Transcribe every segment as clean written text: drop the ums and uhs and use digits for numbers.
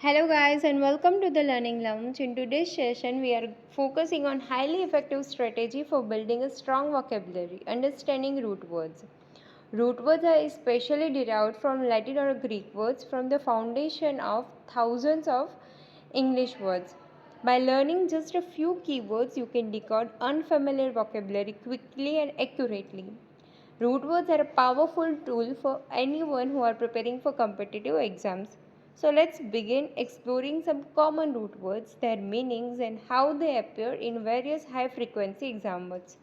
Hello guys and welcome to the Learning Lounge. In today's session we are focusing on highly effective strategy for building a strong vocabulary, understanding root words. Root words are especially derived from Latin or Greek words from the foundation of thousands of English words. By learning just a few keywords you can decode unfamiliar vocabulary quickly and accurately. Root words are a powerful tool for anyone who are preparing for competitive exams. So let's begin exploring some common root words, their meanings and how they appear in various high frequency exam words.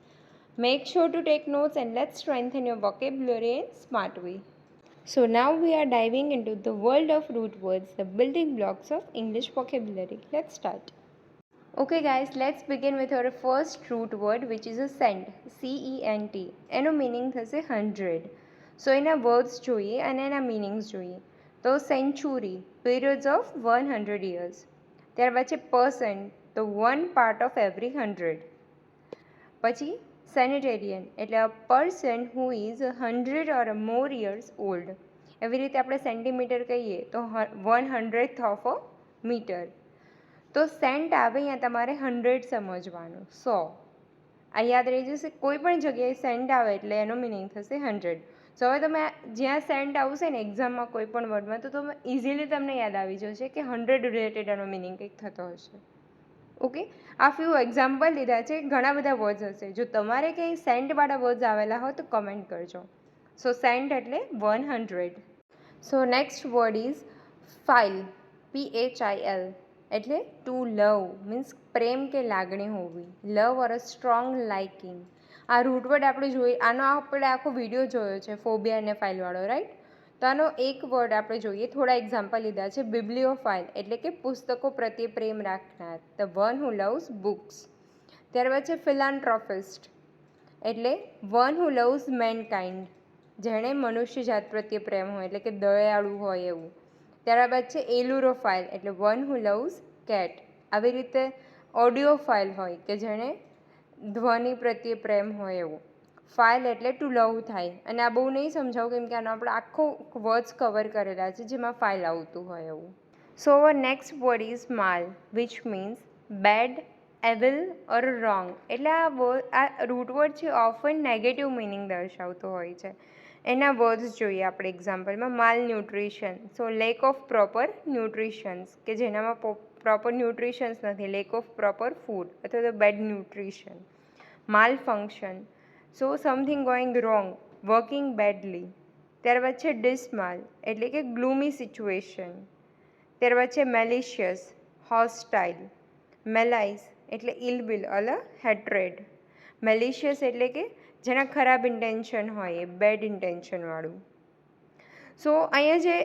Make sure to take notes and let's strengthen your vocabulary in smart way. So now we are diving into the world of root words, the building blocks of English vocabulary. Let's start. Okay guys, let's begin with our first root word which is a cent, CENT. એનો meaning થશે 100. સો એના words જોઈએ અને એના મીનિંગ્સ જોઈએ. તો century, periods of 100 years. ત્યારબાદ છે percent, તો 1 part of every 100. પછી સેનિટેરિયન એટલે a person who is 100 or more years old. એવી રીતે આપણે સેન્ટીમીટર કહીએ તો 100th of a meter. તો સેન્ટ આવે અહીંયા તમારે 100 સમજવાનું, 100. આ યાદ રહી જશે, કોઈ પણ જગ્યાએ સેન્ટ આવે એટલે એનો મિનિંગ થશે 100. સો હવે તમે જ્યાં સેન્ટ આવશે ને એક્ઝામમાં કોઈ પણ વર્ડમાં તો તમે ઇઝીલી તમને યાદ આવી જશે કે 100 રિલેટેડ એનો મિનિંગ કંઈક થતો હશે. ઓકે, આ ફ્યુ એક્ઝામ્પલ લીધા છે, ઘણા બધા વર્ડ્સ હશે. જો તમારે કંઈ સેન્ટવાળા વર્ડ્સ આવેલા હોય તો કમેન્ટ કરજો. સો સેન્ટ એટલે 100. સો next word is file, PHIL. એટલે ટુ લવ મીન્સ પ્રેમ કે લાગણી હોવી, લવ ઓર અ સ્ટ્રોંગ લાઇકિંગ. આ રૂટવર્ડ આપણે જોઈએ, આનો આપણે આખો વિડીયો જોયો છે ફોબિયા અને ફાઇલવાળો, રાઈટ? તો આનો એક વર્ડ આપણે જોઈએ, થોડા એક્ઝામ્પલ લીધા છે. બિબ્લિયોફાઇલ એટલે કે પુસ્તકો પ્રત્યે પ્રેમ રાખનાર, the one who loves books. ત્યારબાદ છે ફિલાન્થ્રોપિસ્ટ એટલે વન હુ લવ્સ મેનકાઇન્ડ, જેણે મનુષ્ય જાત પ્રત્યે પ્રેમ હોય એટલે કે દયાળુ હોય એવું. ત્યારબાદ છે એલુરોફાઇલ એટલે વન હુ લવ્સ કેટ. આવી રીતે ઓડિયોફાઇલ હોય કે જેણે ધ્વનિ પ્રત્યે પ્રેમ હોય એવું. ફાઇલ એટલે ટુ લવ થાય, અને આ બહુ નહીં સમજાવું કેમ કે આનો આપણે આખો વર્ડ્સ કવર કરેલા છે જેમાં ફાઇલ આવતું હોય એવું. So our next word is mal, which means bad, evil or wrong. એટલે આ રૂટ વર્ડ છે ઓફન નેગેટિવ મિનિંગ દર્શાવતો હોય છે. એના વર્ડ્સ જોઈએ આપણે એક્ઝામ્પલમાં. Malnutrition, so lack of proper nutritions, કે જેનામાં પ્રોપર ન્યુટ્રિશન્સ નથી, લેક ઓફ પ્રોપર ફૂડ અથવા તો bad nutrition. Malfunction, so something going wrong, working badly. ત્યારબાદ છે ડિસમાલ એટલે કે ગ્લુમી સિચ્યુએશન. ત્યારબાદ છે મેલિશિયસ, હોસ્ટાઇલ. મેલાઇસ એટલે ઇલવિલ અલ હેટ્રેડ. મેલિશિયસ એટલે કે જેના ખરાબ ઇન્ટેન્શન હોય, બેડ ઇન્ટેન્શનવાળું. સો અહીંયા જે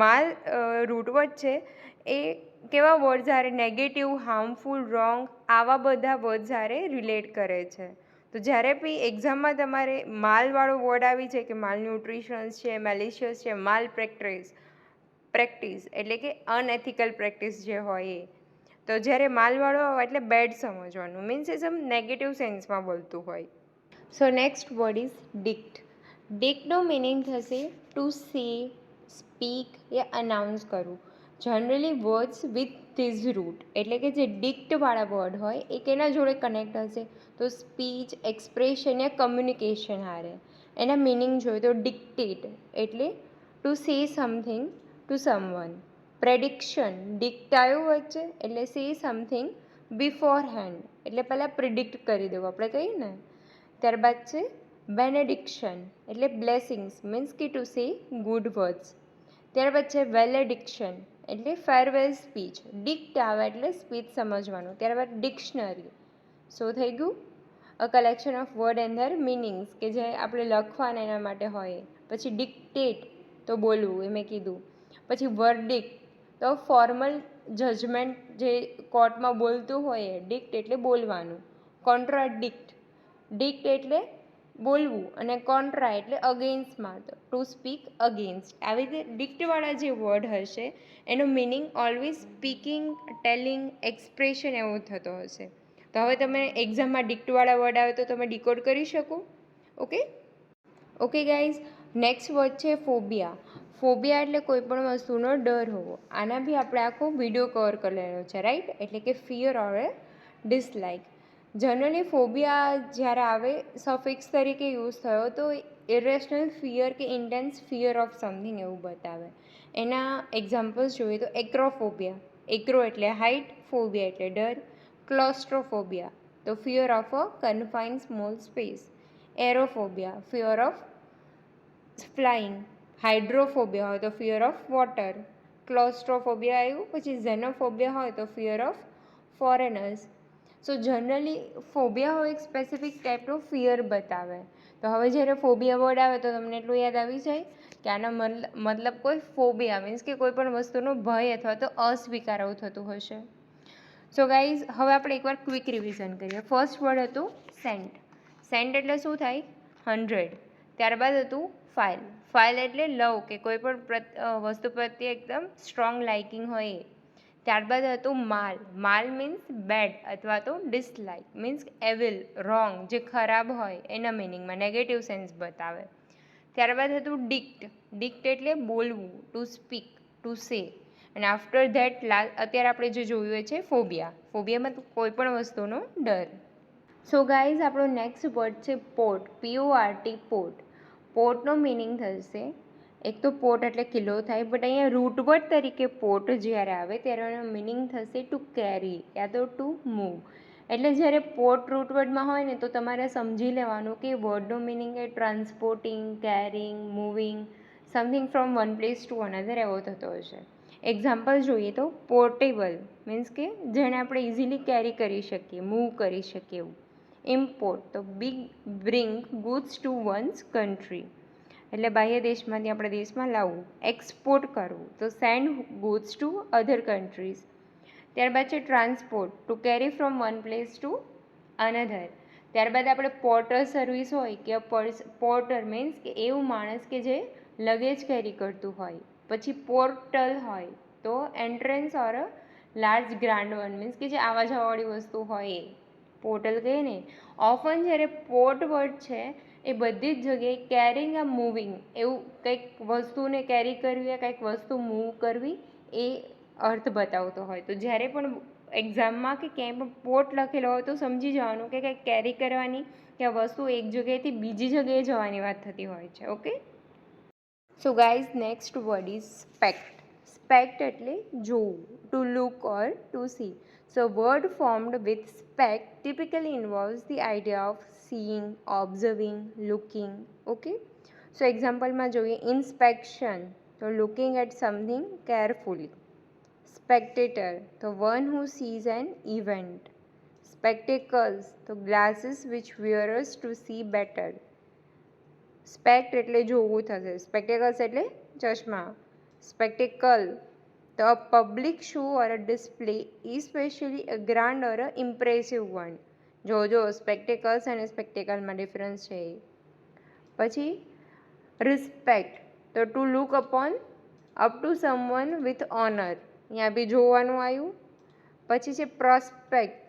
માલ રૂટવર્ડ છે એ કેવા વર્ડ જ્યારે નેગેટિવ, હાર્મફુલ, રોંગ આવા બધા વર્ડ જ્યારે રિલેટ કરે છે. તો જ્યારે બી એક્ઝામમાં તમારે માલવાળો વર્ડ આવી જાય કે માલ ન્યુટ્રિશન્સ છે, મેલિશિયસ છે, માલ પ્રેક્ટિસ એટલે કે અનએથિકલ પ્રેક્ટિસ જે હોય એ, તો જ્યારે માલવાળો આવે એટલે બેડ સમજવાનું, મીન્સ એ સમ નેગેટિવ સેન્સમાં બોલતું હોય. So next word is dict. ડિક્ટનો મિનિંગ થશે ટુ સે, સ્પીક યા અનાઉન્સ કરવું. Generally words with these root એટલે કે જે ડિક્ટવાળા વર્ડ હોય એ કેના જોડે કનેક્ટ હશે? તો સ્પીચ, એક્સપ્રેશન યા કમ્યુનિકેશન હારે. એના મિનિંગ જોઈએ તો ડિક્ટેટ એટલે to say something to someone. Prediction, dict આવ્યું વચ્ચે એટલે સે સમથિંગ બિફોર હેન્ડ એટલે પહેલાં પ્રિડિક્ટ કરી દેવું આપણે કહીએ ને. ત્યારબાદ છે બેનેડિક્શન એટલે બ્લેસિંગ્સ, મીન્સ કે ટુ સે ગુડ વર્ડ્સ. ત્યારબાદ છે વેલેડિક્શન એટલે ફેરવેલ સ્પીચ. ડિક્ટ આવે એટલે સ્પીચ સમજવાનું. ત્યારબાદ ડિક્શનરી, સો થઈ ગયું a collection of word and their meanings કે જે આપણે લખવાના એના માટે હોય. પછી ડિક્ટેટ તો બોલવું, એ મેં કીધું. પછી વર્ડિક્ટ તો ફોર્મલ જજમેન્ટ જે કોર્ટમાં બોલતું હોય એ. ડિક્ટ એટલે બોલવાનું. કોન્ટ્રાડિક્ટ, ડિક્ટ એટલે બોલવું અને કોન્ટ્રા એટલે અગેન્સ્ટમાં, તો ટુ સ્પીક અગેન્સ્ટ. આવી રીતે ડિક્ટવાળા જે વર્ડ હશે એનો meaning always speaking, telling, expression એવો થતો હશે. તો હવે તમે એક્ઝામમાં ડિક્ટવાળા વર્ડ આવે તો તમે ડિકોડ કરી શકો. ઓકે ગાઈઝ, નેક્સ્ટ વર્ડ છે ફોબિયા. ફોબિયા એટલે કોઈ પણ વસ્તુનો ડર હોવો. આના બી આપણે આખો વિડીયો કવર કરેલો છે, રાઈટ? એટલે કે ફિયર ઓર એ ડિસલાઇક. જનરલી ફોબિયા જ્યારે આવે સફિક્સ તરીકે યુઝ થયો તો ઇરેશનલ ફિયર કે ઇન્ટેન્સ ફિયર ઓફ સમથિંગ એવું બતાવે. એના એક્ઝામ્પલ્સ જોઈએ તો એક્રોફોબિયા, એક્રો એટલે હાઇટ, ફોબિયા એટલે ડર. ક્લોસ્ટ્રોફોબિયા તો fear of a confined small space. Aerophobia fear of flying. Hydrophobia હોય તો ફિયર ઓફ વોટર. ક્લોસ્ટ્રોફોબિયા આવ્યું. પછી ઝેનોફોબિયા હોય તો fear of foreigners. So generally phobia હોય એક સ્પેસિફિક ટાઈપનો ફિયર બતાવે. તો હવે જ્યારે ફોબિયા વર્ડ આવે તો તમને એટલું યાદ આવી જાય કે આના મતલબ કોઈ ફોબિયા મીન્સ કે કોઈ પણ વસ્તુનો ભય અથવા તો અસ્વીકાર આવું થતું હશે. સો ગાઈઝ હવે આપણે એકવાર ક્વિક રિવિઝન કરીએ. ફર્સ્ટ વર્ડ હતું સેન્ટ. સેન્ટ એટલે શું થાય? 100. ત્યારબાદ હતું ફાઇલ. ફાઇલ એટલે લવ કે કોઈ પણ વસ્તુ પ્રત્યે એકદમ સ્ટ્રોંગ લાઇકિંગ હોય એ. ત્યારબાદ હતું માલ. માલ મીન્સ બેડ અથવા તો ડિસલાઇક મીન્સ એવિલ, રોંગ, જે ખરાબ હોય એના મિનિંગમાં નેગેટિવ સેન્સ બતાવે. ત્યારબાદ હતું ડિક્ટ. ડિક્ટ એટલે બોલવું, ટુ સ્પીક, ટુ સે. અને આફ્ટર ધેટ અત્યારે આપણે જે જોયું છે ફોબિયા. ફોબિયામાં કોઈ પણ વસ્તુનો ડર. સો ગાઈઝ આપણો નેક્સ્ટ વર્ડ છે પોર્ટ. PORT port. પોર્ટનો મિનિંગ થશે, એક તો પોર્ટ એટલે કિલ્લો થાય, બટ અહીંયા રૂટવર્ડ તરીકે પોર્ટ જ્યારે આવે ત્યારે એનો મિનિંગ થશે ટુ કેરી યા તો ટુ મૂવ. એટલે જ્યારે પોર્ટ રૂટવર્ડમાં હોય ને તો તમારે સમજી લેવાનું કે વર્ડનો મિનિંગ એ transporting, carrying, moving, something from one place to another એવો થતો હશે. એક્ઝામ્પલ જોઈએ તો પોર્ટેબલ મીન્સ કે જેને આપણે ઇઝીલી કેરી કરી શકીએ, મૂવ કરી શકીએ એવું. ઇમ્પોર્ટ તો bring goods to one's country એટલે બાહ્ય દેશમાંથી આપણે દેશમાં લાવવું. એક્સપોર્ટ કરવું તો send goods to other countries. ત્યારબાદ છે transport to carry from one place to another. ત્યારબાદ આપણે પોર્ટર સર્વિસ હોય કે પોર્ટર મીન્સ કે એવું માણસ કે જે લગેજ કેરી કરતું હોય. પછી પોર્ટલ હોય તો એન્ટ્રન્સ ઓર લાર્જ ગ્રાન્ડ વન મીન્સ કે જે આવા જવાવાળી વસ્તુ હોય એ પોર્ટલ કહે ને. ઓફન જ્યારે પોર્ટ વર્ડ છે એ બધી જ જગ્યાએ કેરિંગ આ મૂવિંગ એવું કંઈક વસ્તુને કેરી કરવી, કંઈક વસ્તુ મૂવ કરવી એ અર્થ બતાવતો હોય. તો જ્યારે પણ એક્ઝામમાં કે ક્યાંય પણ પોર્ટ લખેલો હોય તો સમજી જવાનું કે કંઈક કેરી કરવાની કે આ વસ્તુ એક જગ્યાએથી બીજી જગ્યાએ જવાની વાત થતી હોય છે. Okay. So guys next word is spect. Spect એટલે જોવું, to look or to see. So word formed with spect typically involves the idea of seeing, observing, looking. Okay. So એક્ઝામ્પલમાં જોઈએ ઇન્સ્પેક્શન તો looking at something carefully. Spectator તો one who sees an event. Spectacles તો glasses which wearers to see better. Spect એટલે જોવું થશે. સ્પેક્ટેકલ્સ એટલે ચશ્મા. સ્પેક્ટેકલ તો a public show or a display, especially a grand or a impressive one. જો સ્પેક્ટેકલ્સ અને સ્પેક્ટેકલમાં ડિફરન્સ છે. પછી રિસ્પેક્ટ તો to look upon up to someone with honour. અહીંયા બી જોવાનું આવ્યું. પછી છે પ્રોસ્પેક્ટ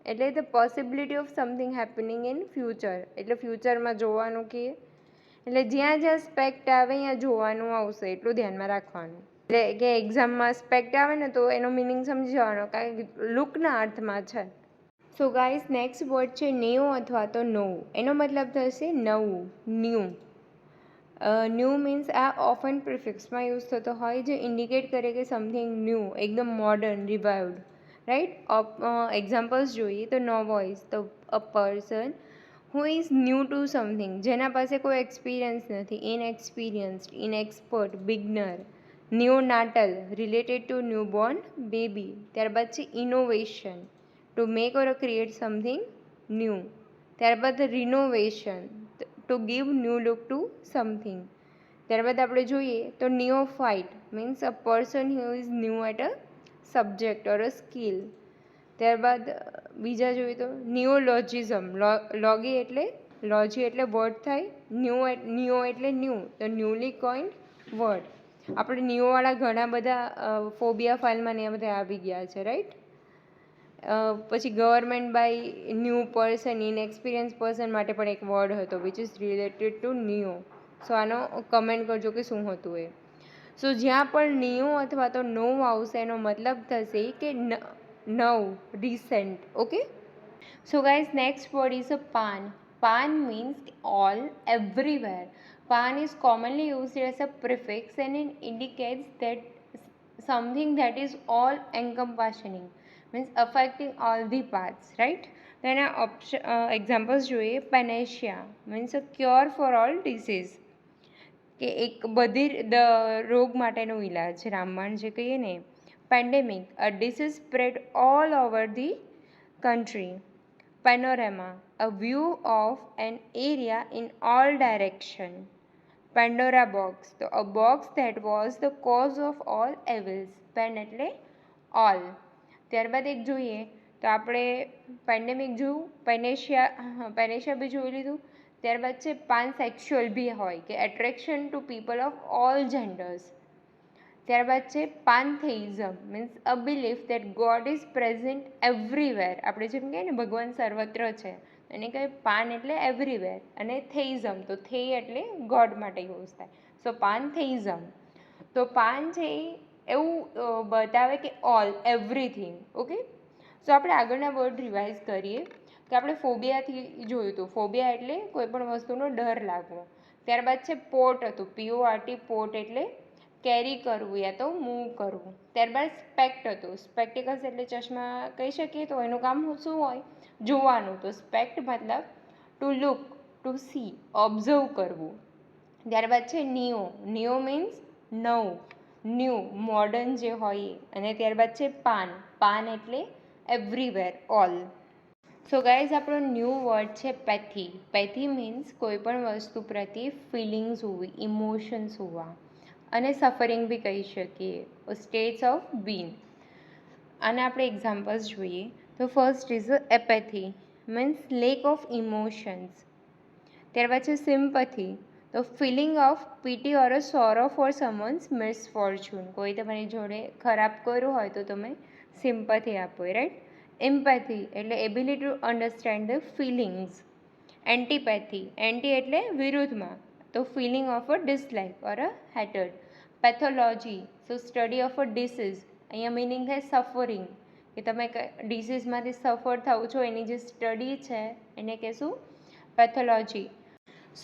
એટલે the possibility of something happening in future એટલે ફ્યુચરમાં જોવાનું કે એટલે જ્યાં જ્યાં સ્પેક્ટ આવે ત્યાં જોવાનું આવશે એટલું ધ્યાનમાં રાખવાનું. એટલે કે એક્ઝામમાં સ્પેક્ટ આવે ને તો એનો મિનિંગ સમજી જવાનો કારણ કે લુકના અર્થમાં છે. સો ગાઈઝ નેક્સ્ટ વર્ડ છે ન્યૂ અથવા તો નવું. એનો મતલબ થશે નવું, ન્યૂ. ન્યૂ મીન્સ આ ઓફન પ્રિફિક્સમાં યુઝ થતો હોય જે ઇન્ડિકેટ કરે કે સમથિંગ ન્યૂ, એકદમ મોડર્ન, રિવાઇવડ. રાઈટ. એક્ઝામ્પલ્સ જોઈએ તો નોવોઇસ તો a person who is new to something જેના પાસે કોઈ એક્સપિરિયન્સ નથી. Inexperienced, inexpert, beginner. Neonatal related to newborn baby. ત્યારબાદ છે innovation to make or create something new. ત્યારબાદ renovation to give new look to something. ત્યારબાદ આપણે જોઈએ તો neophyte means a person who is new at a subject or a skill. ત્યારબાદ બીજા જોઈએ તો નિયોલોજિઝમ. લોગી એટલે લોજી એટલે વર્ડ થાય. ન્યૂ એટલે ન્યૂ તો ન્યૂલી કોઇન્ડ વર્ડ. આપણે ન્યૂવાળા ઘણા બધા ફોબિયા ફાઇલમાં ને બધા આવી ગયા છે. રાઈટ. પછી government by new person, inexperience person માટે પણ એક વર્ડ હતો which is related to new. So આનો કમેન્ટ કરજો કે શું હતું એ. સો જ્યાં પણ નિયો અથવા તો નવ આવશે એનો મતલબ થશે કે નવ, recent. Okay. So guys, next word is a PAN. PAN means all, everywhere. Pan is commonly used as a prefix and it indicates that something that is all encompassing, means affecting all the parts, right? Then examples જોઈએ. Panacea means a cure for all disease, કે એક બધી રોગ માટેનો ઇલાજ, રામબાણ જે કહીએ ને. Pandemic, a disease spread all over the country. Panorama, a view of an area in all direction. Pandora box, તો a box that was the cause of all evils. Pan એટલે all. ત્યારબાદ એક જોઈએ તો આપણે પેન્ડેમિક જોયું, પેનેશિયા બી જોઈ લીધું. ત્યારબાદ છે પાનસેક્સ્યુઅલ બી હોય, કે attraction to people of all genders. ત્યારબાદ છે pantheism, means a belief that God is present everywhere. આપણે જેમ કહીએ ને ભગવાન સર્વત્ર છે, એને કહે પાન એટલે એવરીવેર, અને થેઇઝમ તો થે એટલે ગોડ માટે યુઝ થાય. સો પાનથેઇઝમ. તો પાન છે એ એવું બતાવે કે ઓલ, એવરીથિંગ. ઓકે. સો આપણે આગળના વર્ડ રિવાઇઝ કરીએ કે આપણે ફોબિયાથી જોયું હતું. ફોબિયા એટલે કોઈ પણ વસ્તુનો ડર લાગવો. ત્યારબાદ છે પોટ હતું, PORT, પોટ એટલે કેરી કરવું યા તો મૂવ કરવું. ત્યારબાદ સ્પેક્ટ હતું, સ્પેક્ટિકલ્સ એટલે ચશ્મા કહી શકીએ. તો એનું કામ શું હોય? જોવાનું. તો સ્પેક્ટ મતલબ to look, to see, observe કરવું. ત્યારબાદ છે નિયો. નિયો મીન્સ નવું, ન્યૂ, મોડર્ન જે હોય. અને ત્યારબાદ છે પાન. પાન એટલે એવરીવેર, ઓલ. સો ગાઈઝ, આપણો ન્યૂ વર્ડ છે પેથી. પેથી મીન્સ કોઈ પણ વસ્તુ પ્રત્યે ફિલિંગ્સ હોવી, ઇમોશન્સ હોવા, અને સફરિંગ બી કહી શકીએ, સ્ટેટ્સ ઓફ બીન. અને આપણે એક્ઝામ્પલ્સ જોઈએ તો first is apathy, means lack of emotions. ત્યારબાદ છે સિમ્પથી, તો feeling of pity or a sorrow for someone's misfortune. કોઈ તમારી જોડે ખરાબ કર્યું હોય તો તમે સિમ્પથી આપો, રાઈટ. એમ્પેથી એટલે ability to understand the feelings. Antipathy, anti એટલે વિરુદ્ધમાં, તો feeling of a dislike or a hatred. Pathology, so study of a disease. અહીંયા મિનિંગ થાય સફરિંગ, કે તમે ડિસીઝમાંથી સફર થાવ છો એની જે સ્ટડી છે એને કહેશું પેથોલોજી.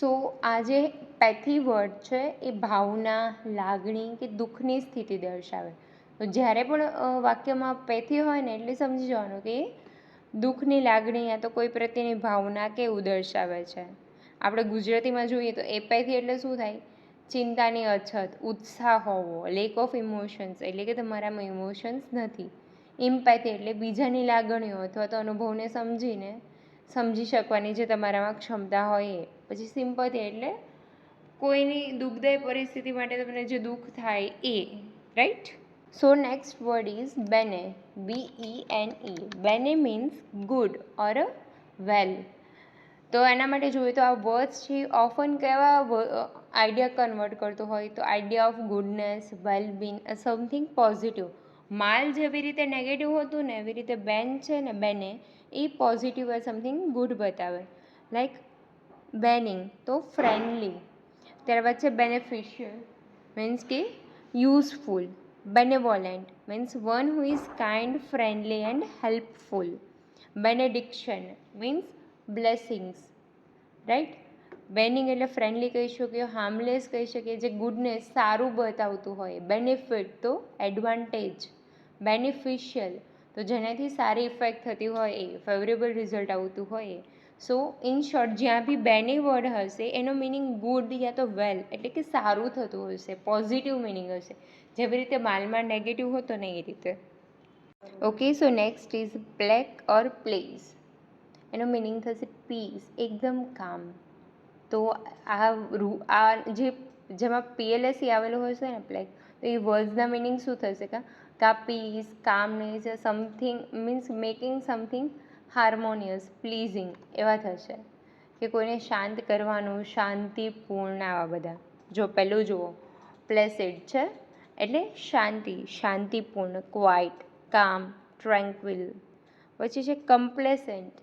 સો આ જે પેથી વર્ડ છે એ ભાવના, લાગણી કે દુઃખની સ્થિતિ દર્શાવે. તો જ્યારે પણ વાક્યમાં પેથી હોય ને એટલે સમજી જવાનું કે દુઃખની લાગણી યા તો કોઈ પ્રત્યેની ભાવના કે એવું દર્શાવે છે. આપણે ગુજરાતીમાં જોઈએ તો એપેથી એટલે શું થાય? ચિંતાની અછત, ઉત્સાહ હોવો, લેક ઓફ ઇમોશન્સ એટલે કે તમારામાં ઇમોશન્સ નથી. ઇમ્પેથી એટલે બીજાની લાગણીઓ અથવા તો અનુભવને સમજી શકવાની જે તમારામાં ક્ષમતા હોય એ. પછી સિમ્પથી એટલે કોઈની દુઃખદાયી પરિસ્થિતિ માટે તમને જે દુઃખ થાય એ, right. So next word is bene, BENE. Bene means good or well. તો એના માટે જોઈએ તો આ વર્ડ્સ છે ઓફન કેવા આઈડિયા કન્વર્ટ કરતો હોય? તો idea of goodness, wellbeing, something positive. માલ જેવી રીતે નેગેટિવ હતું ને એવી રીતે બેન છે ને, બેને એ પોઝિટિવ સમથિંગ ગુડ બતાવે. લાઈક બેનિંગ તો ફ્રેન્ડલી. ત્યારબાદ છે બેનિફિશિયલ, મીન્સ કે useful. Benevolent means one who is kind, friendly and helpful. Benediction means blessings, right. Benign એટલે ફ્રેન્ડલી કહી શકીએ, હાર્મલેસ કહી શકીએ, જે ગુડનેસ સારું બતાવતું હોય. બેનિફિટ તો એડવાન્ટેજ. બેનિફિશિયલ તો જેનાથી સારી ઇફેક્ટ થતી હોય એ, ફેવરેબલ રિઝલ્ટ આવતું હોય એ. સો ઇન શોર્ટ, જ્યાં બી બેની વર્ડ હશે એનો મિનિંગ ગુડ યા તો વેલ એટલે કે સારું થતું હશે, પોઝિટિવ મિનિંગ હશે. જેવી રીતે માલમાં નેગેટિવ હતો ને એ રીતે. Okay. So next is black or place. એનો મિનિંગ થશે પીસ, એકદમ કામ. તો આ જેમાં PLSE આવેલું હોય છે ને બ્લેક, તો એ વર્ડ્સના મિનિંગ શું થશે? કા peace, calmness, something means making something harmonious, pleasing એવા થશે. કે કોઈને શાંત કરવાનું, શાંતિપૂર્ણ, આવા બધા. જો પહેલું જુઓ, પ્લેસિડ છે એટલે શાંતિ, શાંતિપૂર્ણ, ક્વાઇટ, કામ, ટ્રેન્ક્વિલ. પછી છે કમ્પ્લેસન્ટ.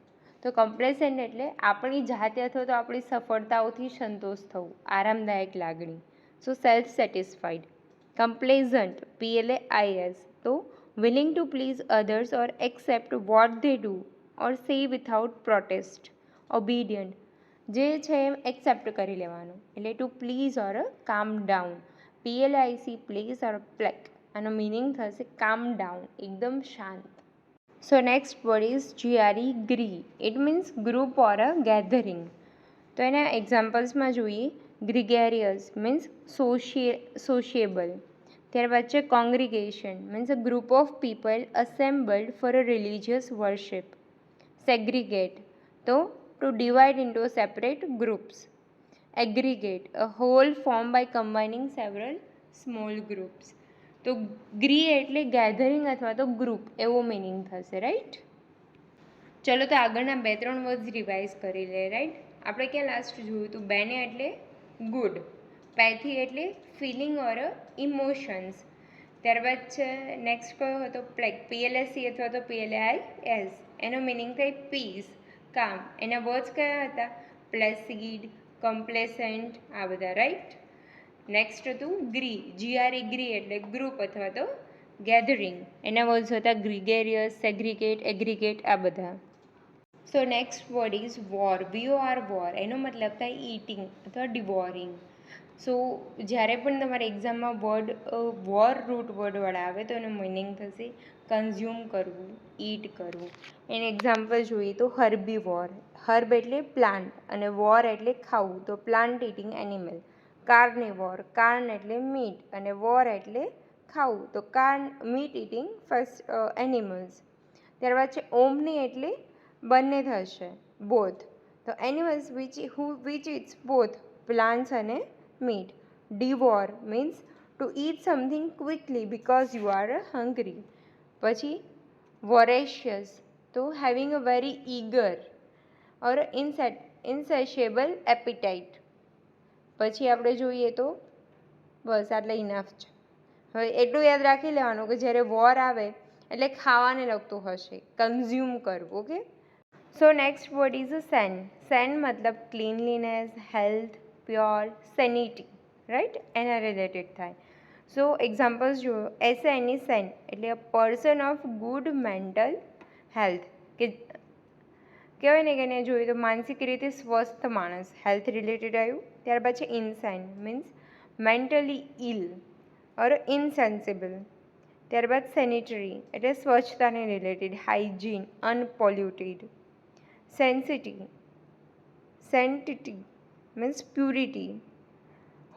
તો કમ્પ્લેસન્ટ એટલે આપણી જાતે અથવા તો આપણી સફળતાઓથી સંતોષ થવું, આરામદાયક લાગણી. સો સેલ્ફ સેટિસ્ફાઈડ. કમ્પ્લેઝન્ટ PLAIS તો willing to please others or accept what they do or say without protest. Obedient જે છે એમ એક્સેપ્ટ કરી લેવાનું એટલે two please or calm down. PLIC please or plac આનો મિનિંગ થશે કામ ડાઉન એકદમ શાંત. So next word is GRE gre. It means group or a gathering. તો એના એક્ઝામ્પલ્સમાં જોઈએ ગ્રિગેરિયસ મીન્સ સોશિયેબલ. ત્યારબાદ છે congregation means a group of people assembled for a religious worship. Segregate તો to divide into separate groups. Aggregate a whole form by combining several small groups. તો gre એટલે gathering અથવા તો group એવો meaning થશે, right. ચલો તો આગળના 2-3 વર્ડ્સ રિવાઇઝ કરી લે, રાઈટ. આપણે ક્યાં લાસ્ટ જોયું હતું બેને એટલે ગુડ, પેથી એટલે ફિલિંગ ઓર ઇમોશન્સ. ત્યારબાદ છે નેક્સ્ટ કયો હતો પ્લેક PLSC અથવા તો PLAIS એનો મિનિંગ થાય પીસ કામ. એના વર્ડ્સ કયા હતા પ્લેસીડ કમ્પ્લેસન્ટ આ બધા, રાઈટ. નેક્સ્ટ હતું ગ્રી GRE ગ્રી એટલે ગ્રુપ અથવા તો ગેધરિંગ. એના વર્ડ્સ હતા ગ્રિગેરિયસ સેગ્રીગેટ એગ્રીગેટ આ બધા. સો next word is war VOR war. એનો મતલબ થાય ઈટિંગ અથવા ડિવોરિંગ. સો જ્યારે પણ તમારે એક્ઝામમાં વર્ડ વોર રૂટ વર્ડવાળા આવે તો એનું મિનિંગ થશે કન્ઝ્યુમ કરવું ઈટ કરવું. એને એક્ઝામ્પલ જોઈએ તો હર્બી વોર. હર્બ એટલે પ્લાન્ટ અને વોર એટલે ખાવું તો પ્લાન્ટ ઇટિંગ એનિમલ. કાર્નિવોર કાર્ન એટલે મીટ અને વોર એટલે ખાવું તો મીટ ઇટિંગ ફર્સ્ટ એનિમલ્સ. ત્યારબાદ છે ઓમની એટલે બંને થશે બોથ તો animals which eats both plants અને meat. Devour means to eat something quickly because you are hungry. પછી voracious તો having a very eager or insatiable appetite. પછી આપણે જોઈએ તો બસ આટલા ઇનફ છે. હવે એટલું યાદ રાખી લેવાનું કે જ્યારે વોર આવે એટલે ખાવાને લગતું હશે કન્ઝ્યુમ કરવું. Okay. So next word is a san. San મતલબ cleanliness health pure sanity, right. એના રિલેટેડ થાય. સો એક્ઝામ્પલ્સ જુઓ SAN સેન એટલે a person of good mental health કે કહેવાય ને કે એને જોઈએ તો માનસિક રીતે સ્વસ્થ માણસ હેલ્થ રિલેટેડ આવ્યું. ત્યારબાદ છે ઇનસેન મીન્સ મેન્ટલી ઇલ ઓર ઇનસેન્સિબલ. ત્યારબાદ સેનિટરી એટલે સ્વચ્છતાને related hygiene unpolluted. Sanctity means purity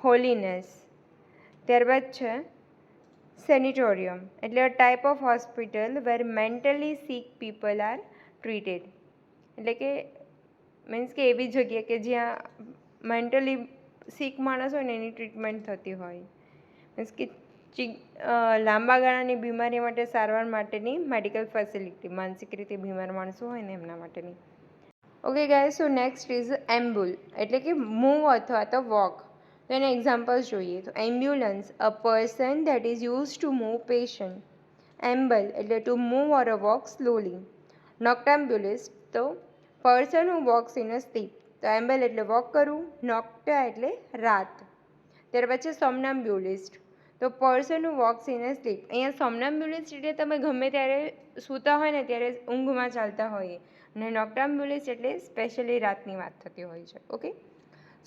holiness. ત્યારબાદ છે સેનિટોરિયમ એટલે a type of hospital where mentally sick people are treated. એટલે કે મીન્સ કે એવી જગ્યા કે જ્યાં મેન્ટલી સીક માણસ હોય ને એની ટ્રીટમેન્ટ થતી હોય. મીન્સ કે લાંબા ગાળાની બીમારી માટે સારવાર માટેની મેડિકલ ફેસિલિટી માનસિક રીતે બીમાર માણસો હોય ને એમના માટેની. Okay guys. So next is ambul એટલે કે મૂવ અથવા તો વોક. તો એના એક્ઝામ્પલ્સ જોઈએ તો ambulance a person that is use to move patient. Amble એટલે to move or a walk slowly. Noctambulist તો person who walks in a sleep. તો એમ્બલ એટલે વોક કરવું નોક્ટા એટલે રાત. ત્યાર પછી સોમનામ્બ્યુલિસ્ટ તો person who walks in a sleep. અહીંયા સોમનામ્બ્યુલિસ્ટ એટલે તમે ગમે ત્યારે સૂતા હોય ને ત્યારે ઊંઘમાં ચાલતા હોઈએ અને નોક્ટામ્બ્યુલિસ્ટ એટલે સ્પેશિયલી રાતની વાત થતી હોય છે. ઓકે.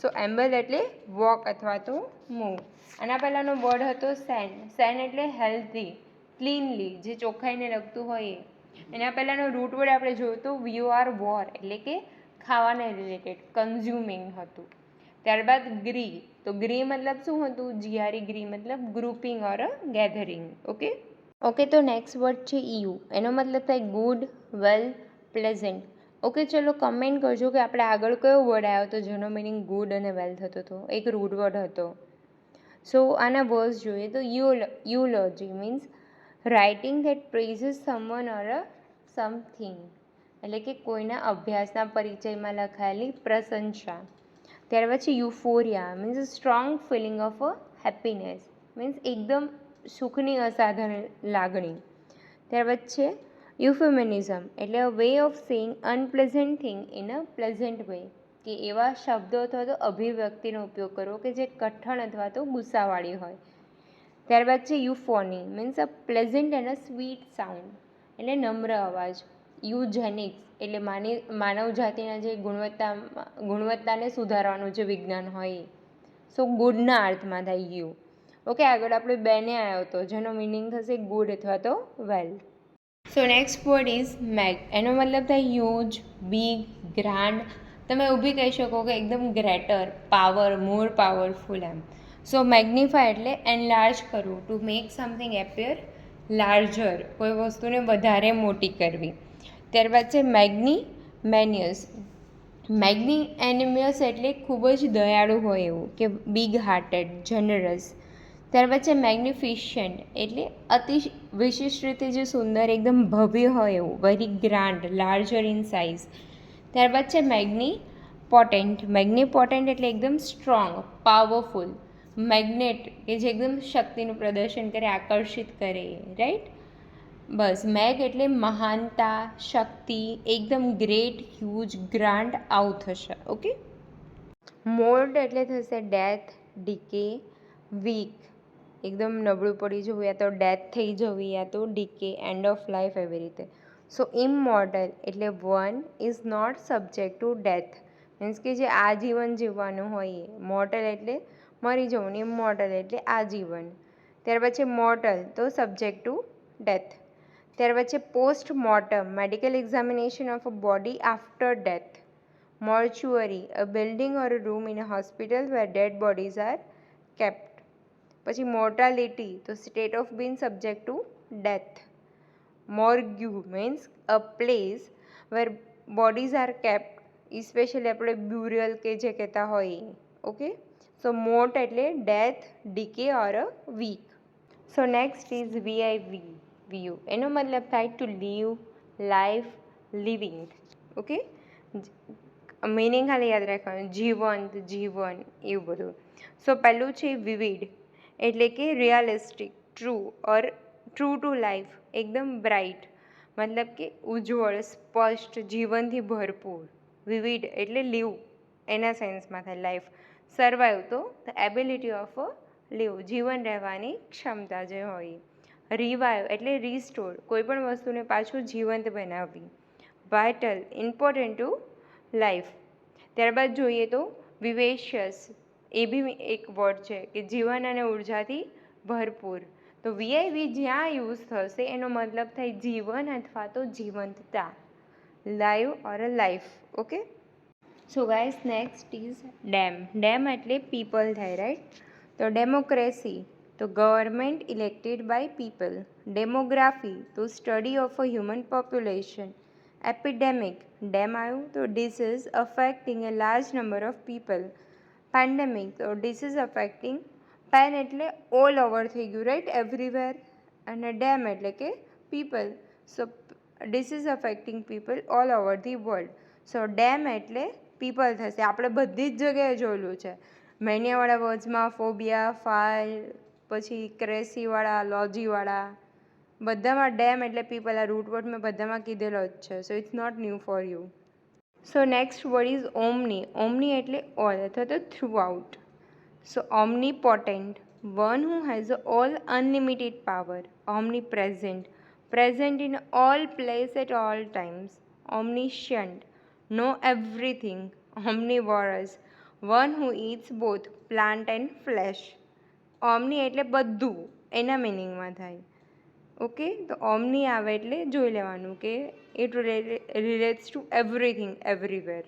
સો એમ્બલ એટલે વોક અથવા તો મૂવ. આના પહેલાંનો વર્ડ હતો સેન. સેન એટલે હેલ્ધી ક્લીનલી જે ચોખ્ખાઈને લગતું હોય એ. એના પહેલાંનો રૂટ વર્ડ આપણે જોયું તો VOR વોર એટલે કે ખાવાને રિલેટેડ કન્ઝ્યુમિંગ હતું. ત્યારબાદ ગ્રી તો ગ્રી મતલબ શું હતું GRE ગ્રી મતલબ ગ્રુપિંગ ઓર ગેધરિંગ. ઓકે. તો નેક્સ્ટ વર્ડ છે EU. એનો મતલબ થાય ગુડ વેલ પ્લેઝન્ટ. ઓકે. ચલો કમેન્ટ કરજો કે આપણે આગળ કયો વર્ડ આવ્યો હતો જેનો મિનિંગ ગુડ અને વેલ થતો હતો. એક રૂટ વર્ડ હતો. સો આના વર્ડ્સ જોઈએ તો eulogy means writing that praises someone or something એટલે કે કોઈના અભ્યાસના પરિચયમાં લખાયેલી પ્રશંસા. ત્યાર પછી euphoria means strong feeling of a happiness means એકદમ સુખની અસાધારણ લાગણી. ત્યાર પછી યુફેમિનિઝમ એટલે a way of saying unpleasant thing in a pleasant way કે એવા શબ્દો અથવા તો અભિવ્યક્તિનો ઉપયોગ કરવો કે જે કઠણ અથવા તો ગુસ્સાવાળી હોય. ત્યારબાદ છે euphony, means a pleasant and a sweet sound, એટલે નમ્ર અવાજ. યુજેનિક્સ એટલે માનવ જાતિના જે ગુણવત્તાને સુધારવાનું જે વિજ્ઞાન હોય, સો ગુડના અર્થમાં થાય યુ. ઓકે, આગળ આપણે બેને આવ્યો હતો જેનો મિનિંગ થશે ગુડ અથવા તો વેલ. સો નેક્સ્ટ વર્ડ ઇઝ મેગ. એનો મતલબ થાય હ્યુજ, બિગ, ગ્રાન્ડ. તમે ઊભી કહી શકો કે એકદમ ગ્રેટર, પાવર, મોર પાવરફુલ એમ. સો મેગ્નિફાય એટલે એનલાર્જ કરવું, to make something appear larger, કોઈ વસ્તુને વધારે મોટી કરવી. ત્યારબાદ છે મેગ્નીમેનિયસ. મેગ્નીએનિમિયસ એટલે ખૂબ જ દયાળુ હોય એવું, કે બિગ હાર્ટેડ, જનરસ. ત્યારબાદ છે મેગ્નિફિશન્ટ એટલે અતિ વિશિષ્ટ રીતે જે સુંદર, એકદમ ભવ્ય હોય એવું, very grand, larger in size. ત્યારબાદ છે મેગ્નીપોટેન્ટ. મેગ્નીપોટેન્ટ એટલે એકદમ સ્ટ્રોંગ, પાવરફુલ. મેગ્નેટ કે જે એકદમ શક્તિનું પ્રદર્શન કરે, આકર્ષિત કરે, રાઈટ. બસ, મેગ એટલે મહાનતા, શક્તિ, એકદમ ગ્રેટ, હ્યુજ, ગ્રાન્ડ, આવું થશે. ઓકે. મોલ્ડ એટલે થશે ડેથ, ડીકે, વીક, એકદમ નબળું પડી જવું, યા તો ડેથ થઈ જવી, યા તો ડીકે, એન્ડ ઓફ લાઈફ, એવી રીતે. સો ઇમમોર્ટલ એટલે one is not subject to death, means કે જે આજીવન જીવવાનું હોય એ. મોર્ટલ એટલે મરી જવું, ઇમમોર્ટલ એટલે આજીવન. ત્યાર પછી મોર્ટલ તો સબ્જેક્ટ ટુ ડેથ. ત્યાર પછી post mortem, medical examination of a body after death. Mortuary, a building or a room in a hospital where dead bodies are kept. પછી મોર્ટાલિટી તો state of being subject to death. Morgue means a place where bodies are kept, especially આપણે burial કે જે કહેતા હોય. Okay. So mort એટલે death, decay or a weak. So next is VIVU. એનો મતલબ થાય to live, life, living. Okay. Meaning ખાલી યાદ રાખવાનું, જીવંત, જીવન, એવું બધું. સો પહેલું છે વિવિડ એટલે કે realistic, true or true to life, એકદમ બ્રાઇટ, મતલબ કે ઉજ્જવળ, સ્પષ્ટ, જીવનથી ભરપૂર. વિવિડ એટલે લીવ, એના સેન્સમાં થાય લાઈફ. સર્વાઈવ તો the ability of a live, જીવન રહેવાની ક્ષમતા જે હોય. રિવાઈવ એટલે રીસ્ટોર, કોઈ પણ વસ્તુને પાછું જીવંત બનાવવી. Vital, important to life. ત્યારબાદ જોઈએ તો વિવેશિયસ, એ બી એક વર્ડ છે કે જીવન અને ઉર્જાથી ભરપૂર. તો VIV જ્યાં યુઝ થશે એનો મતલબ થાય જીવન અથવા તો જીવંતતા, live or a life. Okay. So guys next is dem. Dem એટલે પીપલ થાય, રાઈટ. તો ડેમોક્રેસી તો government elected by people. Demography તો study of a human population. Epidemic, dem આવ્યું તો disease affecting a large number of people. Pandemic તો disease affecting, pan એટલે all over થઈ ગયું, રાઈટ, એવરીવેર. અને ડેમ એટલે કે people, so disease affecting people all over the world. So dam એટલે પીપલ થશે. આપણે બધી જ જગ્યાએ જોયેલું છે, મેનિયાવાળા વર્ડ્સમાં ફોબિયા, ફાઇલ, પછી ક્રેસીવાળા, લોજીવાળા, બધામાં ડેમ એટલે પીપલ. આ રૂટ વર્ડ મેં બધામાં કીધેલો જ છે, so it's not new for you. So next word is omni. Omni એટલે ઓલ અથવા તો throughout. So omnipotent, one who has all unlimited power. Omnipresent, present in all place at all times. Omniscient, know everything. Omnivorous, one who eats both plant and flesh. ઓમની એટલે બધું, એના મિનિંગમાં થાય. Okay. તો ઓમની આવે એટલે જોઈ લેવાનું કે it relates to everything, everywhere.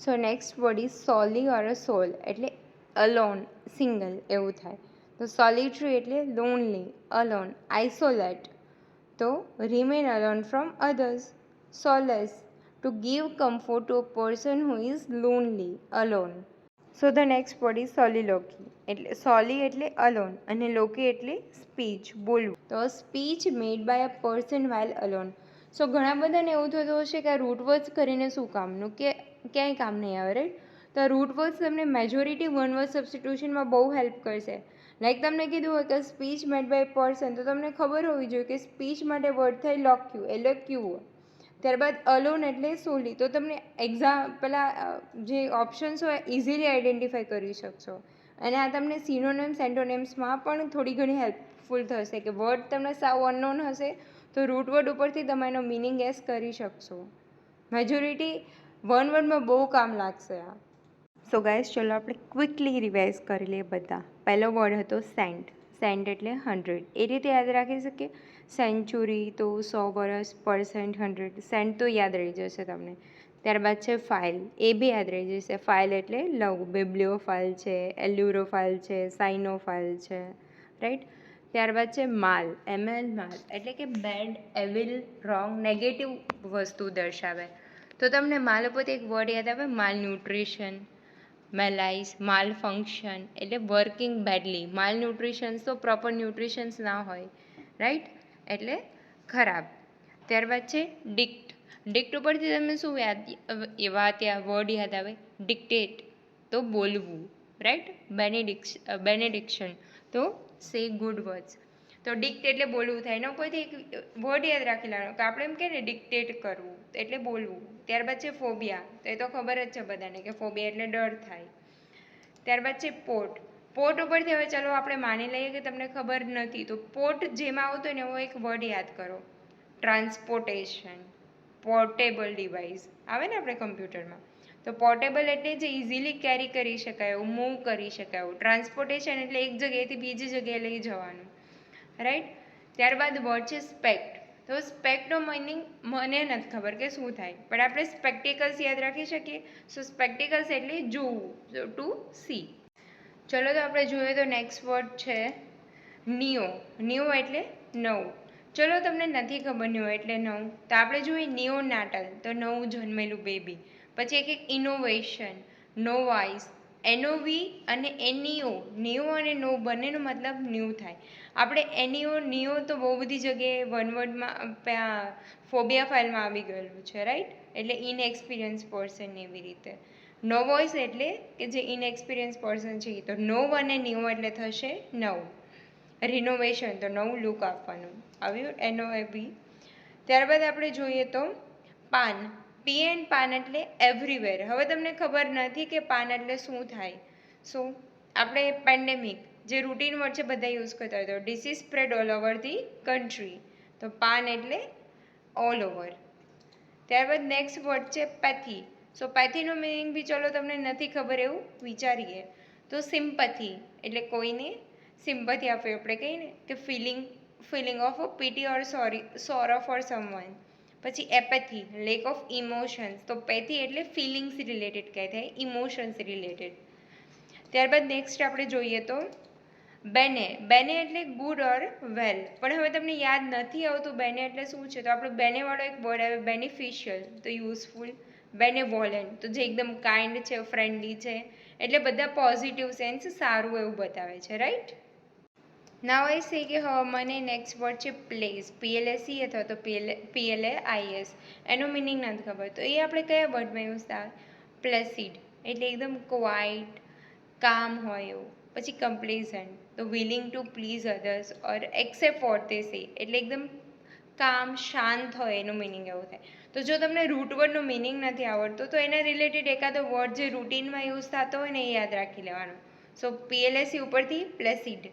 So next word is soli or a sol એટલે અલોન, સિંગલ, એવું થાય. તો સોલિટરી એટલે લોનલી, અલોન. આઇસોલેટ તો remain alone from others. Solace to give comfort to a person who is lonely, alone. So the next word is soliloquy. એટલે soli એટલે alone અને Lockie એટલે સ્પીચ, બોલવું. તો speech made by a person while alone. સો ઘણા બધાને એવું થતું હશે કે આ રૂટ વર્ડ્સ કરીને શું કામનું, કે ક્યાંય કામ નહીં આવે, રાઈટ. તો આ રૂટ વર્ડ્સ તમને મેજોરિટી વન વર્ડ સબસ્ટિટ્યુશનમાં બહુ હેલ્પ કરશે. લાઈક તમને કીધું હોય કે સ્પીચ મેડ બાય પર્સન, તો તમને ખબર હોવી જોઈએ કે સ્પીચ માટે વર્ડ થાય લોક્યુ, LOQ. ત્યારબાદ અલોન એટલે સોલી, તો તમને પેલા જે ઓપ્શન્સ હોય ઇઝીલી આઈડેન્ટિફાઈ કરી શકશો. અને આ તમને સિનોનિમ્સ એન્ટોનિમ્સમાં પણ થોડી ઘણી હેલ્પફુલ થશે કે વર્ડ તમને સાવ અનનોન હશે તો રૂટ વર્ડ ઉપરથી તમે એનો મિનિંગ ગેસ કરી શકશો. મેજોરિટી વન વર્ડમાં બહુ કામ લાગશે આ. સો ગાઈસ, ચલો આપણે ક્વિકલી રિવાઇઝ કરી લઈએ બધા. પહેલો વર્ડ હતો સેન્ટ. સેન્ટ એટલે 100. એ રીતે યાદ રાખી શકીએ. સેન્ચુરી તો 100 વર્ષ, %, 100. સેન્ટ તો યાદ રહી જશે તમને. ત્યારબાદ છે ફાઇલ. એ બી યાદ રહી જશે. ફાઇલ એટલે લવ. બિબ્લિયો ફાઇલ છે, એલ્યુરો ફાઇલ છે, સાઇનો ફાઇલ છે, રાઈટ. ત્યારબાદ છે માલ. ML માલ એટલે કે બેડ, એવિલ, રોંગ, નેગેટિવ વસ્તુ દર્શાવે. તો તમને માલ ઉપરથી એક વર્ડ યાદ આવે, માલ ન્યુટ્રિશન, મેલાઇસ, માલ ફંક્શન એટલે વર્કિંગ બેડલી. માલ ન્યુટ્રિશન્સ તો પ્રોપર ન્યુટ્રિશન્સ ના હોય, રાઈટ, એટલે ખરાબ. ત્યારબાદ છે ડિક્ટ. ડિક્ટ ઉપરથી તમે શું એવા ત્યાં વર્ડ યાદ આવે, ડિક્ટેટ તો બોલવું, રાઈટ. બેનેડિક્શન તો સે ગુડ વર્ડ્સ. તો ડિક્ટ એટલે બોલવું થાય. એનો કોઈથી એક વર્ડ યાદ રાખી લેવાનો કે આપણે એમ કહે ને ડિક્ટેટ કરવું એટલે બોલવું. ત્યારબાદ છે ફોબિયા. તો એ તો ખબર જ છે બધાને કે ફોબિયા એટલે ડર થાય. ત્યારબાદ છે પોર્ટ. પોર્ટ ઉપરથી હવે ચાલો આપણે માની લઈએ કે તમને ખબર નથી તો પોર્ટ જેમાં આવતો ને એવો એક વર્ડ યાદ કરો, ટ્રાન્સપોર્ટેશન. પોર્ટેબલ ડિવાઇસ આવે ને આપણે કમ્પ્યુટરમાં, તો પોર્ટેબલ એટલે જે ઇઝીલી કેરી કરી શકાય એવું, મૂવ કરી શકાય એવું. ટ્રાન્સપોર્ટેશન એટલે એક જગ્યાએથી બીજી જગ્યાએ લઈ જવાનું, રાઈટ. ત્યારબાદ વર્ડ છે સ્પેક્ટ. તો સ્પેક્ટનો મિનિંગ મને નથી ખબર કે શું થાય, પણ આપણે સ્પેક્ટિકલ્સ યાદ રાખી શકીએ. સો સ્પેક્ટિકલ્સ એટલે જોવું, ટુ સી. ચલો તો આપણે જોઈએ તો નેક્સ્ટ વર્ડ છે નિયો. નિયો એટલે નવું. ચલો તમને નથી ખબર નિયો એટલે નવું, તો આપણે જોઈએ નિયો નાટલ તો નવું જન્મેલું બેબી. પછી એક ઇનોવેશન, નોવાઇસ, એનોવી અને એનિયો. નિયો અને નો બંનેનો મતલબ ન્યૂ થાય. આપણે એનિયો નિયો તો બહુ બધી જગ્યાએ વન વર્ડમાં ફોબિયા ફાઇલમાં આવી ગયેલું છે, રાઈટ. એટલે ઇનએક્સપિરિયન્સ પર્સન એવી રીતે. નો વોઇસ એટલે કે જે ઇનએક્સપિરિયન્સ પર્સન છે. તો નો અને ન્યૂ એટલે થશે નવું. રિનોવેશન તો નવું લુક આપવાનું આવ્યું, એનો એ બી. ત્યારબાદ આપણે જોઈએ તો પાન. PN પાન એટલે એવરીવેર. હવે તમને ખબર નથી કે પાન એટલે શું થાય. સો આપણે પેન્ડેમિક જે રૂટીન વર્ડ છે બધા યુઝ કરતા હોય તો disease spread all over the country. તો પાન એટલે ઓલ ઓવર. ત્યારબાદ નેક્સ્ટ વર્ડ છે પેથી. સો પેથીનો મિનિંગ બી ચલો તમને નથી ખબર એવું વિચારીએ તો સિમ્પથી એટલે કોઈને સિમ્પથી આપે. આપણે કહીએ ને કે feeling of a pity or sorrow for someone. પછી એપેથી લેક ઓફ ઇમોશન્સ. તો પેથી એટલે ફિલિંગ્સ રિલેટેડ કહે થાય, ઇમોશન્સ રિલેટેડ. ત્યારબાદ નેક્સ્ટ આપણે જોઈએ તો બેને. બેને એટલે ગુડ ઓર વેલ. પણ હવે તમને યાદ નથી આવતું બેને એટલે શું છે તો આપણે બેનેવાળો એક વર્ડ આવે, બેનિફિશિયલ તો યુઝફુલ. બેનેવોલેન્ટ તો જે એકદમ કાઇન્ડ છે, ફ્રેન્ડલી છે, એટલે બધા પોઝિટિવ સેન્સ સારું એવું બતાવે છે, રાઈટ. નાવ આઈ સે કે મને નેક્સ્ટ વર્ડ છે પ્લેસ. PLSE અથવા તો PLAIS. એનો મિનિંગ નથી ખબર તો એ આપણે કયા વર્ડમાં યુઝ થાય, પ્લેસિડ એટલે એકદમ ક્વાઇટ, કામ હોય એવું. પછી કમ્પ્લેઝન્ટ તો willing to please others or accept what તે સે એટલે એકદમ કામ, શાંત હોય એનું મિનિંગ એવું થાય. તો જો તમને રૂટ વર્ડનો મિનિંગ નથી આવડતો તો એના રિલેટેડ એકાદો વર્ડ જે રૂટીનમાં યુઝ થતો હોય ને એ યાદ રાખી લેવાનો. સો PLSE ઉપરથી પ્લેસિડ,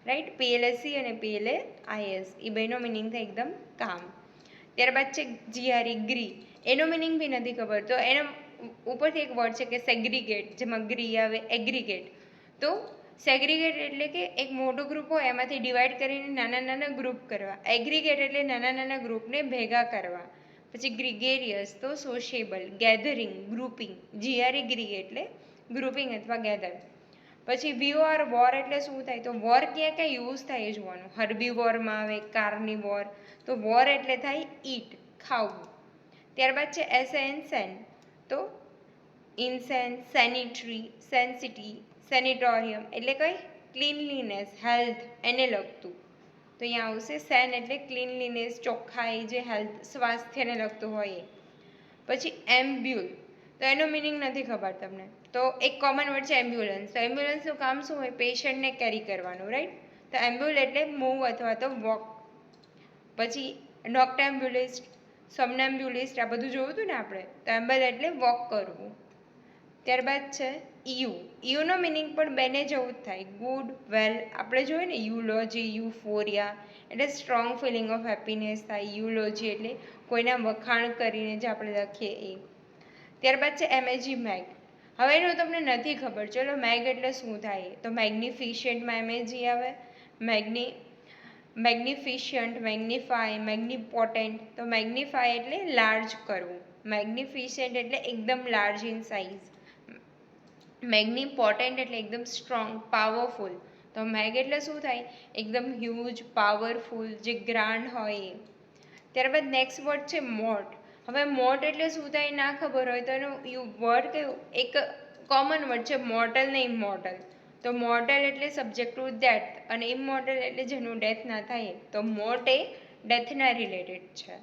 રાઈટ. PLSE અને PLAIS એ બેનો મિનિંગ થાય એકદમ કામ. ત્યારબાદ છે GRE ગ્રી. એનો મિનિંગ બી નથી ખબર તો એના ઉપરથી એક વર્ડ છે કે સેગ્રીગેટ, જેમાં ગ્રી આવે એગ્રીગેટ. તો સેગ્રીગેટ એટલે કે એક મોટો ગ્રુપ હોય એમાંથી ડિવાઈડ કરીને નાના નાના ગ્રુપ કરવા. એગ્રીગેટ એટલે નાના નાના ગ્રુપને ભેગા કરવા. પછી ગ્રીગેરિયસ તો સોશિયેબલ, ગેધરિંગ, ગ્રુપિંગ. GRE ગ્રી એટલે ગ્રુપિંગ અથવા ગેધર. પછી VOR વોર એટલે શું થાય તો વોર ક્યાં ક્યાં યુઝ થાય એ જોવાનું. હર્બી વોરમાં આવે, કાર્ની વોર. તો વોર એટલે થાય ઈટ, ખાવું. ત્યારબાદ છે SAN તો ઇન્સેન્સ, સેનિટરી, સેન્સિટી, સેનિટોરિયમ એટલે કઈ ક્લીનલીનેસ, હેલ્થ એને લગતું. તો અહીંયા આવશે સેન એટલે ક્લીનલીનેસ, ચોખ્ખાઈ, જે હેલ્થ સ્વાસ્થ્યને લગતું હોય એ. પછી એમ્બ્યુલ તો એનો મિનિંગ નથી ખબર તમને તો એક કોમન વર્ડ છે એમ્બ્યુલન્સ. તો એમ્બ્યુલન્સનું કામ શું હોય, પેશન્ટને કેરી કરવાનું, રાઈટ. તો એમ્બ્યુલ એટલે મૂવ અથવા તો વોક. પછી નોક્ટેમ્બ્યુલિસ્ટ, સોમનેમ્બ્યુલિસ્ટ આ બધું જોયું હતું ને આપણે. તો એમ્બલ એટલે વોક કરવું. ત્યારબાદ છે યુ. યુનો મિનિંગ પણ બેને જેવું જ થાય, ગુડ, વેલ. આપણે જોઈએ ને યુલોજી, યુફોરિયા એટલે સ્ટ્રોંગ ફિલિંગ ઓફ હેપીનેસ થાય. યુલોજી એટલે કોઈના વખાણ કરીને જે આપણે લખીએ એ. ત્યારબાદ છે એમએજી, મેગ. હવે એનું તમને નથી ખબર, ચલો મેગ એટલે શું થાય? તો મેગ્નિફિશિયન્ટમાં એમએજી આવે, મેગ્નિફિશિયન્ટ, મેગ્નિફાય, મેગ્નિપોટેન્ટ. તો મેગ્નિફાય એટલે લાર્જ કરવું, મેગ્નિફિશિયન્ટ એટલે એકદમ લાર્જ ઇન સાઇઝ, મેગ્નિપોટેન્ટ એટલે એકદમ સ્ટ્રોંગ, પાવરફુલ. તો મેગ એટલે શું થાય? એકદમ હ્યુજ, પાવરફુલ, જે ગ્રાન્ડ હોય એ. ત્યારબાદ નેક્સ્ટ વર્ડ છે મોટ. હવે મોટ એટલે શું થાય ના ખબર હોય તો એનું વર્ડ કયું? એક કોમન વર્ડ છે, મોર્ટલ ને ઇમોર્ટલ. તો મોર્ટલ એટલે સબ્જેક્ટ ટુ ડેથ, અને ઇમોર્ટલ એટલે જેનું ડેથ ના થાય. તો મોટ એ ડેથના રિલેટેડ છે.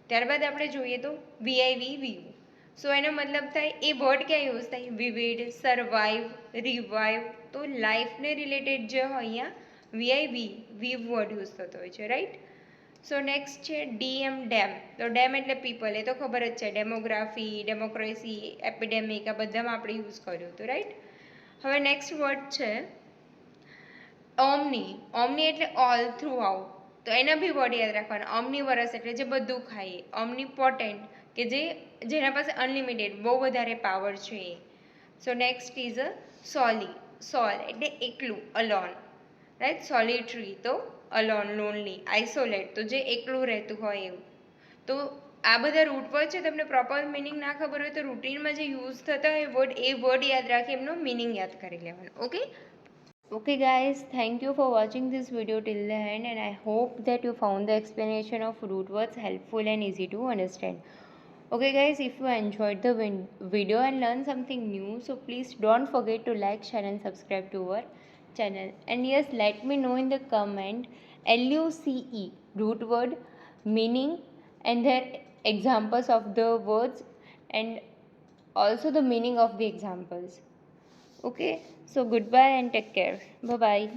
ત્યારબાદ આપણે જોઈએ તો વીઆઈવી, વીવ. સો એનો મતલબ થાય, એ વર્ડ ક્યાં યુઝ થાય? વિવિડ, સર્વાઈવ, રિવાઈવ. તો લાઈફને રિલેટેડ જે હોય અહીંયા વીઆઈવી, વીવ વર્ડ યુઝ થતો હોય છે, રાઈટ? સો નેક્સ્ટ છે ડીએમ, ડેમ. તો ડેમ એટલે પીપલ, એ તો ખબર જ છે, ડેમોગ્રાફી, ડેમોક્રેસી, એપિડેમિક, આ બધામાં આપણે યુઝ કર્યું હતું, રાઈટ? હવે નેક્સ્ટ વર્ડ છે ઓમની. ઓમની એટલે ઓલ, થ્રુ આઉટ. તો એના બી વર્ડ યાદ રાખવાના. ઓમનીવરસ એટલે જે બધું ખાય. ઓમનીપોટેન્ટ કે જેના પાસે અનલિમિટેડ, બહુ વધારે પાવર છે એ. સો નેક્સ્ટ ઇઝ અ સોલી. સોલ એટલે એકલું, અલોન, રાઈટ? સોલિટરી તો અલોન, લોનલી, આઇસોલેટ તો જે એકલું રહેતું હોય એવું. તો આ બધા રૂટ વર્ડ છે, તમને પ્રોપર મિનિંગ ના ખબર હોય તો રૂટીનમાં જે યુઝ થતા હોય વર્ડ, એ વર્ડ યાદ રાખી એમનો મિનિંગ યાદ કરી લેવાનો. Okay? Okay guys, thank you for watching this video till the end, and I hope that you found the explanation of root words helpful and easy to understand. Okay guys, if you enjoyed the video and learned something new, so please don't forget to like, share and subscribe to our channel. And yes, let me know in the comment LUCE, root word, meaning and their examples of the words, and also the meaning of the examples. Okay, so goodbye and take care. Bye bye.